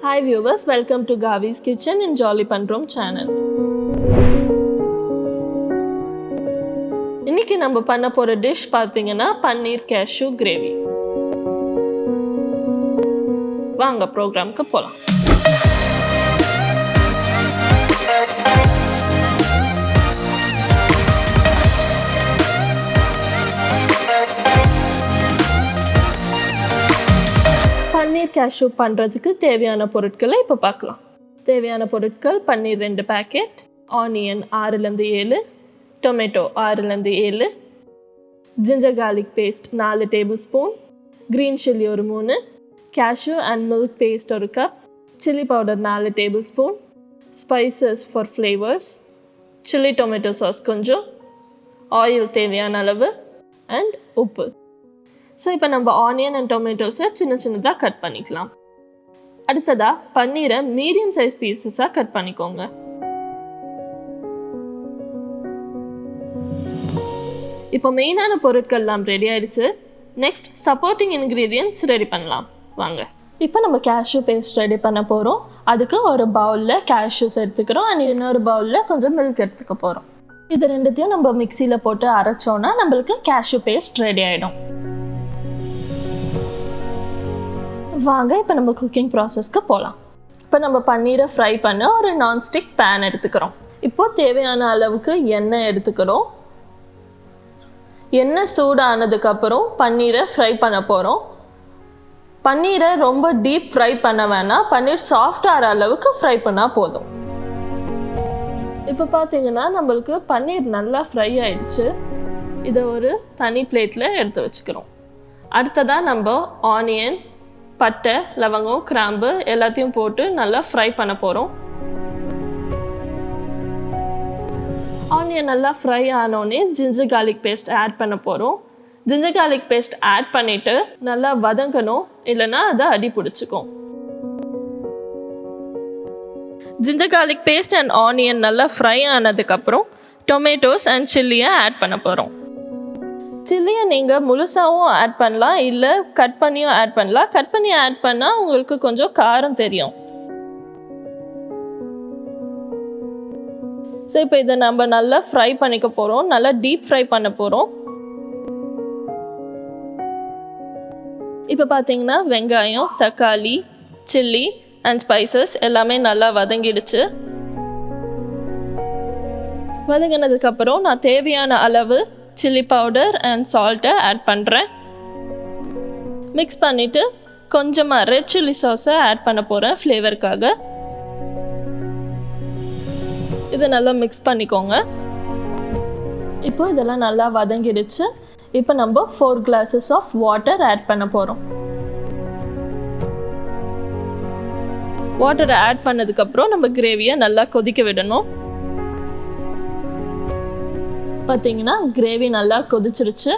Hi viewers, welcome to Gavi's Kitchen in Jolly Panrom channel. இன்னைக்கு நம்ம பண்ண போற டிஷ் பாத்தீங்கன்னா பன்னீர் கேஷ்யூ கிரேவி. வாங்க ப்ரோக்ராம்க்கு போலாம். பன்னீர் கேஷ்யூ பண்ணுறதுக்கு தேவையான பொருட்களை இப்போ பார்க்கலாம். தேவையான பொருட்கள்: paneer 2 packet, onion 6-7, tomato 6-7, ginger garlic paste 4 tablespoon, green chilli 3, cashew and milk paste 1 cup, chilli powder 4 tablespoon, spices for flavours, chilli tomato sauce கொஞ்சம், ஆயில் தேவையான அளவு அண்ட் உப்பு. ஸோ இப்போ நம்ம ஆனியன் அண்ட் டொமேட்டோஸை சின்னதாக கட் பண்ணிக்கலாம். அடுத்ததாக பன்னீரை மீடியம் சைஸ் பீசஸாக கட் பண்ணிக்கோங்க. இப்போ மெயினான பொருட்கள்லாம் ரெடி ஆயிடுச்சு. நெக்ஸ்ட் சப்போர்ட்டிங் இன்க்ரீடியன்ட்ஸ் ரெடி பண்ணலாம் வாங்க. இப்போ நம்ம கேஷ்யூ பேஸ்ட் ரெடி பண்ண போகிறோம். அதுக்கு ஒரு பவுலில் கேஷ்யூஸ் எடுத்துக்கிறோம் அண்ட் இன்னொரு பவுலில் கொஞ்சம் மில்க் எடுத்துக்க போகிறோம். இது ரெண்டுத்தையும் நம்ம மிக்சியில் போட்டு அரைச்சோன்னா நம்மளுக்கு கேஷ்யூ பேஸ்ட் ரெடி ஆகிடும். வாங்க இப்போ நம்ம குக்கிங் ப்ராசஸ்க்கு போகலாம். இப்போ நம்ம பன்னீரை ஃப்ரை பண்ண ஒரு நான்ஸ்டிக் பேன் எடுத்துக்கிறோம். இப்போது தேவையான அளவுக்கு எண்ணெய் எடுத்துக்கிறோம். எண்ணெய் சூடானதுக்கப்புறம் பன்னீரை ஃப்ரை பண்ண போகிறோம். பன்னீரை ரொம்ப டீப் ஃப்ரை பண்ண வேணாம், பன்னீர் சாஃப்டாகிற அளவுக்கு ஃப்ரை பண்ணால் போதும். இப்போ பார்த்தீங்கன்னா நம்மளுக்கு பன்னீர் நல்லா ஃப்ரை ஆயிடுச்சு. இதை ஒரு தனி பிளேட்டில் எடுத்து வச்சுக்கிறோம். அடுத்ததாக நம்ம ஆனியன், பட்டை, லவங்கம், கிராம்பு எல்லாத்தையும் போட்டு நல்லா ஃப்ரை பண்ண போகிறோம். ஆனியன் நல்லா ஃப்ரை ஆனோடனே ஜிஞ்சர் கார்லிக் பேஸ்ட் ஆட் பண்ண போகிறோம். ஜிஞ்சர் கார்லிக் பேஸ்ட் ஆட் பண்ணிவிட்டு நல்லா வதங்கணும், இல்லைன்னா அதை அடி பிடிச்சிக்கும். Ginger garlic paste and onion நல்லா ஃப்ரை ஆனதுக்கப்புறம் டொமேட்டோஸ் அண்ட் சில்லியை ஆட் பண்ண போகிறோம். சில்லியை நீங்கள் முழுசாகவும் ஆட் பண்ணலாம், இல்லை கட் பண்ணியும் ஆட் பண்ணலாம். கட் பண்ணி ஆட் பண்ணால் உங்களுக்கு கொஞ்சம் காரம் தெரியும். ஸோ இப்போ இதை நம்ம நல்லா ஃப்ரை பண்ணிக்க போகிறோம், நல்லா டீப் ஃப்ரை பண்ண போகிறோம். இப்போ பார்த்தீங்கன்னா வெங்காயம், தக்காளி, சில்லி அண்ட் ஸ்பைசஸ் எல்லாமே நல்லா வதங்கிடுச்சு. வதங்கினதுக்கப்புறம் நான் தேவையான அளவு சில்லி பவுடர் அண்ட் சால்ட்டை ஆட் பண்ணுறேன். மிக்ஸ் பண்ணிவிட்டு கொஞ்சமாக ரெட் சில்லி சாஸை ஆட் பண்ண போகிறேன் ஃப்ளேவருக்காக. இதை நல்லா மிக்ஸ் பண்ணிக்கோங்க. இப்போ இதெல்லாம் நல்லா வதங்கிடுச்சு. இப்போ நம்ம 4 glasses ஆஃப் வாட்டர் ஆட் பண்ண போகிறோம். வாட்டரை ஆட் பண்ணதுக்கப்புறம் நம்ம கிரேவியை நல்லா கொதிக்க விடணும். பார்த்தீங்கன்னா கிரேவி நல்லா கொதிச்சிருச்சு.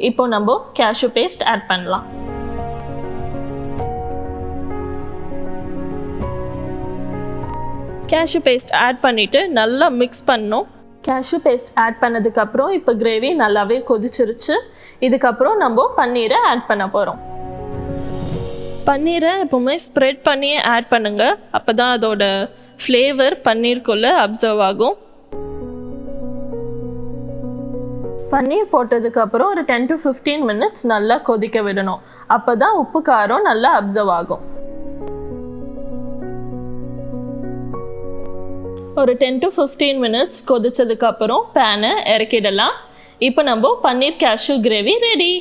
இப்போ நம்ம கேஷ்யூ பேஸ்ட் ஆட் பண்ணலாம். கேஷ்யூ பேஸ்ட் ஆட் பண்ணிவிட்டு நல்லா மிக்ஸ் பண்ணணும். கேஷ்யூ பேஸ்ட் ஆட் பண்ணதுக்கப்புறம் இப்போ கிரேவி நல்லாவே கொதிச்சிருச்சு. இதுக்கப்புறம் நம்ம பன்னீரை ஆட் பண்ண போகிறோம். பன்னீரை எப்பவுமே ஸ்ப்ரெட் பண்ணி ஆட் பண்ணுங்கள், அப்போ தான் அதோட ஃப்ளேவர் பன்னீருக்குள்ளே அப்சர்வ் ஆகும். பன்னீர் போட்டதுக்கப்புறம் ஒரு 10 to 15 minutes நல்லா கொதிக்க விடணும். அப்போ தான் உப்பு காரம் நல்லா அப்சர்வ் ஆகும். ஒரு 10 to 15 minutes கொதிச்சதுக்கப்புறம் பேனை இறக்கிடலாம். இப்போ நம்ம பன்னீர் கேஷ்யூ கிரேவி ரெடி.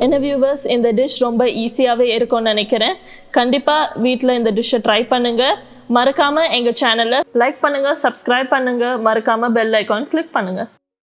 என்ன வியூவர்ஸ், இந்த டிஷ் ரொம்ப ஈஸியாகவே இருக்கும்னு நினைக்கிறேன். கண்டிப்பாக வீட்டில் இந்த டிஷ்ஷை ட்ரை பண்ணுங்கள். மறக்காமல் எங்கள் சேனலை லைக் பண்ணுங்கள், சப்ஸ்கிரைப் பண்ணுங்கள், மறக்காமல் பெல் ஐக்கான் கிளிக் பண்ணுங்கள்.